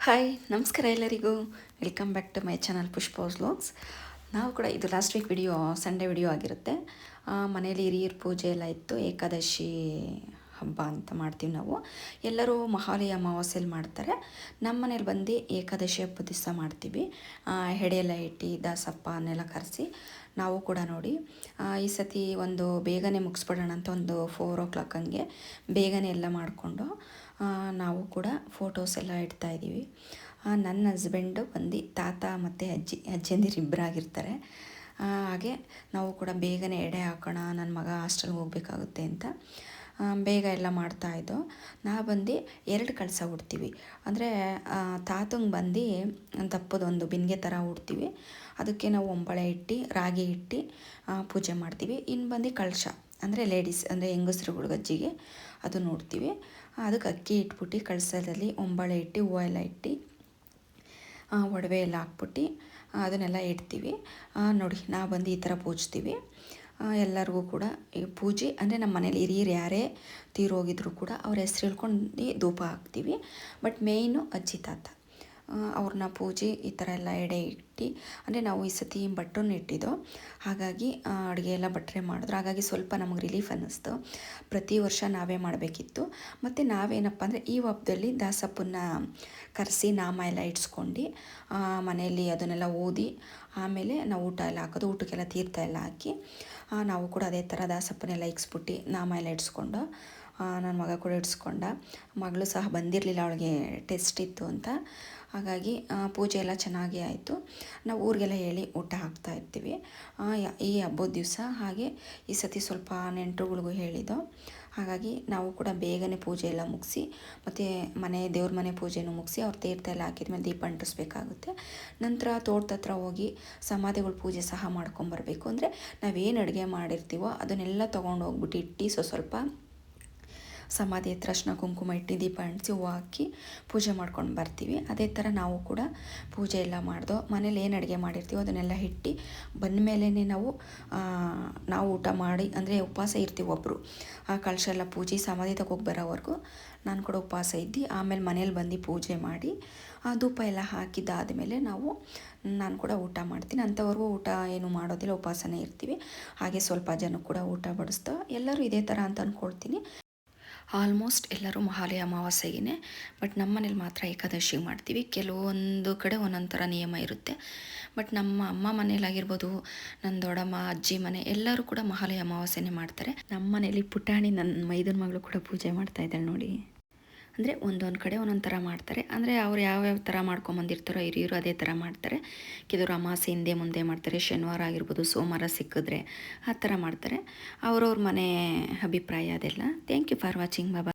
Hi ನಮಸ್ಕಾರ ಎಲ್ಲರಿಗೂ. Welcome back to my channel Pushpo's vlogs. ನಾವು ಕೂಡ ಇದು last week video Sunday video ಆಗಿರುತ್ತೆ. ಮನೇಲಿ ಹಿರಿಯರ ಪೂಜೆ ಎಲ್ಲ ಇತ್ತು. ಏಕಾದಶಿ ಹಬ್ಬ ಅಂತ ಮಾಡ್ತೀವಿ ನಾವು. ಎಲ್ಲರೂ ಮಹಾಲಯ ಅಮಾವಾಸ್ಯೆಯಲ್ಲಿ ಮಾಡ್ತಾರೆ. ನಮ್ಮ ಮನೇಲಿ ಬಂದು ಏಕಾದಶಿ ಹಬ್ಬದ ದಿವಸ ಮಾಡ್ತೀವಿ. ಹೆಡೆ ಎಲ್ಲ ಇಟ್ಟು ದಾಸಪ್ಪನೆಲ್ಲ ಕರೆಸಿ ನಾವು ಕೂಡ ನೋಡಿ ಈ ಸತಿ ಒಂದು ಬೇಗನೆ ಮುಗಿಸ್ಬಿಡೋಣ ಅಂತ ಒಂದು 4 o'clock ಹಂಗೆ ಬೇಗನೆ ಎಲ್ಲ ಮಾಡಿಕೊಂಡು ನಾವು ಕೂಡ ಫೋಟೋಸ್ ಎಲ್ಲ ಇಡ್ತಾಯಿದ್ದೀವಿ. ನನ್ನ ಹಸ್ಬೆಂಡು ಬಂದು ತಾತ ಮತ್ತು ಅಜ್ಜಿಯಂದಿರು ಇಬ್ಬರಾಗಿರ್ತಾರೆ. ಹಾಗೆ ನಾವು ಕೂಡ ಬೇಗನೆ ಎಡೆ ಹಾಕೋಣ, ನನ್ನ ಮಗ ಹಾಸ್ಟೆಲ್ಗೆ ಹೋಗಬೇಕಾಗುತ್ತೆ ಅಂತ ಬೇಗ ಎಲ್ಲ ಮಾಡ್ತಾಯಿದ್ದೋ. ಬಂದು 2 ಕಳಸ ಉಡ್ತೀವಿ. ಅಂದರೆ ತಾತಂಗೆ ಬಂದು ದಪ್ಪದೊಂದು ಬಿನ್ಗೆ ಥರ ಉಡ್ತೀವಿ. ಅದಕ್ಕೆ ನಾವು ಒಂಬಳೆ ಇಟ್ಟು ರಾಗಿ ಇಟ್ಟು ಪೂಜೆ ಮಾಡ್ತೀವಿ. ಇನ್ನು ಬಂದು ಕಳಶ ಅಂದರೆ ಲೇಡೀಸ್ ಅಂದರೆ ಹೆಂಗಸ್ರುಗಳ ಗಜ್ಜಿಗೆ ಅದನ್ನು ಉಡ್ತೀವಿ. ಅದಕ್ಕೆ ಅಕ್ಕಿ ಇಟ್ಬಿಟ್ಟು ಕಳಸದಲ್ಲಿ ಒಂಬಳೆ ಇಟ್ಟು ಹೂವು ಎಲ್ಲ ಇಟ್ಟು ಒಡವೆ ಎಲ್ಲ ಹಾಕ್ಬಿಟ್ಟು ಅದನ್ನೆಲ್ಲ ಇಡ್ತೀವಿ. ನೋಡಿ ಬಂದು ಈ ಥರ ಪೂಜ್ತೀವಿ. ಎಲ್ಲರಿಗೂ ಕೂಡ ಈ ಪೂಜೆ ಅಂದರೆ ನಮ್ಮ ಮನೇಲಿ ಹಿರಿಯರು ಯಾರೇ ತೀರೋಗಿದ್ರು ಕೂಡ ಅವ್ರ ಹೆಸ್ರು ಹೇಳ್ಕೊಂಡು ಧೂಪ ಹಾಕ್ತೀವಿ. ಬಟ್ ಮೇಯ್ನು ಅಜ್ಜಿ ತಾತ ಅವ್ರನ್ನ ಪೂಜೆ ಈ ಥರ ಎಲ್ಲ ಎಡೆ ಇಟ್ಟು, ಅಂದರೆ ನಾವು ಈ ಸತಿ ಭಟ್ರನ್ನ ಇಟ್ಟಿದ್ದೋ, ಹಾಗಾಗಿ ಅಡುಗೆ ಎಲ್ಲ ಭಟ್ರೆ ಮಾಡಿದ್ರು. ಹಾಗಾಗಿ ಸ್ವಲ್ಪ ನಮಗೆ ರಿಲೀಫ್ ಅನ್ನಿಸ್ತು. ಪ್ರತಿ ವರ್ಷ ನಾವೇ ಮಾಡಬೇಕಿತ್ತು. ಮತ್ತು ನಾವೇನಪ್ಪ ಅಂದರೆ ಈ ಹಬ್ಬದಲ್ಲಿ ದಾಸಪ್ಪನ್ನ ಕರೆಸಿ ನಾಮ ಎಲ್ಲ ಇಡ್ಸ್ಕೊಂಡು ಮನೆಯಲ್ಲಿ ಅದನ್ನೆಲ್ಲ ಓದಿ ಆಮೇಲೆ ನಾವು ಊಟ ಎಲ್ಲ ಹಾಕೋದು. ಊಟಕ್ಕೆಲ್ಲ ತೀರ್ಥ ಎಲ್ಲ ಹಾಕಿ ನಾವು ಕೂಡ ಅದೇ ಥರ ದಾಸಪ್ಪನೆಲ್ಲ ಇಕ್ಸ್ಬಿಟ್ಟು ನಾಮ ಎಲ್ಲ ಇಡ್ಸ್ಕೊಂಡು ನನ್ನ ಮಗ ಕೂಡ ಇಡ್ಸ್ಕೊಂಡ. ಮಗಳು ಸಹ ಬಂದಿರಲಿಲ್ಲ, ಅವಳಿಗೆ ಟೆಸ್ಟ್ ಇತ್ತು ಅಂತ. ಹಾಗಾಗಿ ಪೂಜೆ ಎಲ್ಲ ಚೆನ್ನಾಗಿ ಆಯಿತು. ನಾವು ಊರಿಗೆಲ್ಲ ಹೇಳಿ ಊಟ ಹಾಕ್ತಾ ಇರ್ತೀವಿ ಈ ಹಬ್ಬದ ದಿವಸ. ಹಾಗೆ ಈ ಸತಿ ಸ್ವಲ್ಪ ನೆಂಟರುಗಳಿಗೂ ಹೇಳಿದ್ದೋ. ಹಾಗಾಗಿ ನಾವು ಕೂಡ ಬೇಗನೆ ಪೂಜೆ ಎಲ್ಲ ಮುಗಿಸಿ ಮತ್ತು ದೇವ್ರ ಮನೆ ಪೂಜೆನೂ ಮುಗಿಸಿ ಅವ್ರ ತೀರ್ಥ ಎಲ್ಲ ಹಾಕಿದ್ಮೇಲೆ ದೀಪ ಅಂಟಿಸ್ಬೇಕಾಗುತ್ತೆ. ನಂತರ ತೋಟದ ಹತ್ರ ಹೋಗಿ ಸಮಾಧಿಗಳ ಪೂಜೆ ಸಹ ಮಾಡ್ಕೊಂಬರ್ಬೇಕು. ಅಂದರೆ ನಾವೇನು ಅಡುಗೆ ಮಾಡಿರ್ತೀವೋ ಅದನ್ನೆಲ್ಲ ತೊಗೊಂಡು ಹೋಗ್ಬಿಟ್ಟು ಇಟ್ಟು ಸ್ವಲ್ಪ ಸಮಾಧಿ ಹತ್ರ ಅರ್ಶಿನ ಕುಂಕುಮ ಇಟ್ಟು ದೀಪ ಅಂಟಿಸಿ ಹೂವು ಹಾಕಿ ಪೂಜೆ ಮಾಡ್ಕೊಂಡು ಬರ್ತೀವಿ. ಅದೇ ಥರ ನಾವು ಕೂಡ ಪೂಜೆ ಎಲ್ಲ ಮಾಡ್ದೋ. ಮನೇಲಿ ಏನು ಅಡುಗೆ ಮಾಡಿರ್ತೀವೋ ಅದನ್ನೆಲ್ಲ ಇಟ್ಟು ಬಂದ ಮೇಲೇ ನಾವು ಊಟ ಮಾಡಿ, ಅಂದರೆ ಉಪವಾಸ ಇರ್ತೀವಿ ಒಬ್ಬರು. ಕಳಶ ಎಲ್ಲ ಪೂಜೆ ಸಮಾಧಿ ತಗೋಗಿ ಬರೋವರೆಗೂ ನಾನು ಕೂಡ ಉಪವಾಸ ಇದ್ದು ಆಮೇಲೆ ಮನೇಲಿ ಬಂದು ಪೂಜೆ ಮಾಡಿ ಧೂಪ ಎಲ್ಲ ಹಾಕಿದ್ದಾದಮೇಲೆ ನಾನು ಕೂಡ ಊಟ ಮಾಡ್ತೀನಿ. ಅಂಥವ್ರಿಗೂ ಊಟ ಏನು ಮಾಡೋದಿಲ್ಲ, ಉಪವಾಸನೇ ಇರ್ತೀವಿ. ಹಾಗೆ ಸ್ವಲ್ಪ ಜನಕ್ಕೆ ಕೂಡ ಊಟ ಬಡಿಸ್ದೋ. ಎಲ್ಲರೂ ಇದೇ ಥರ ಅಂತ ಅಂದ್ಕೊಳ್ತೀನಿ. ಆಲ್ಮೋಸ್ಟ್ ಎಲ್ಲರೂ ಮಹಾಲಯ ಅಮಾವಾಸ್ಯೆಗೆ, ಬಟ್ ನಮ್ಮ ಮನೇಲಿ ಮಾತ್ರ ಏಕಾದಶಿಗೆ ಮಾಡ್ತೀವಿ. ಕೆಲವೊಂದು ಕಡೆ ಒಂದೊಂದು ಥರ ನಿಯಮ ಇರುತ್ತೆ. ಬಟ್ ನಮ್ಮ ಅಮ್ಮ ಮನೇಲಾಗಿರ್ಬೋದು, ನನ್ನ ದೊಡ್ಡಮ್ಮ ಅಜ್ಜಿ ಮನೆ ಎಲ್ಲರೂ ಕೂಡ ಮಹಾಲಯ ಅಮಾವಾಸ್ಯೆನೇ ಮಾಡ್ತಾರೆ. ನಮ್ಮ ಮನೇಲಿ ಪುಟಾಣಿ ನನ್ನ ಮೈದನ ಮಗಳು ಕೂಡ ಪೂಜೆ ಮಾಡ್ತಾ ಇದ್ದಾಳೆ ನೋಡಿ. ಅಂದರೆ ಒಂದೊಂದು ಕಡೆ ಒಂದೊಂದು ಥರ ಮಾಡ್ತಾರೆ. ಅಂದರೆ ಅವ್ರು ಯಾವ್ಯಾವ ಥರ ಮಾಡ್ಕೊಂಬಂದಿರ್ತಾರೋ ಹಿರಿಯರು ಅದೇ ಥರ ಮಾಡ್ತಾರೆ. ಕೆಲವರು ಅಮಾವಾಸ್ಯೆ ಹಿಂದೆ ಮುಂದೆ ಮಾಡ್ತಾರೆ. ಶನಿವಾರ ಆಗಿರ್ಬೋದು, ಸೋಮವಾರ ಸಿಕ್ಕಿದ್ರೆ ಆ ಥರ ಮಾಡ್ತಾರೆ. ಅವ್ರವ್ರ ಮನೆ ಅಭಿಪ್ರಾಯ ಅದೆಲ್ಲ. Thank you for watching. Baba.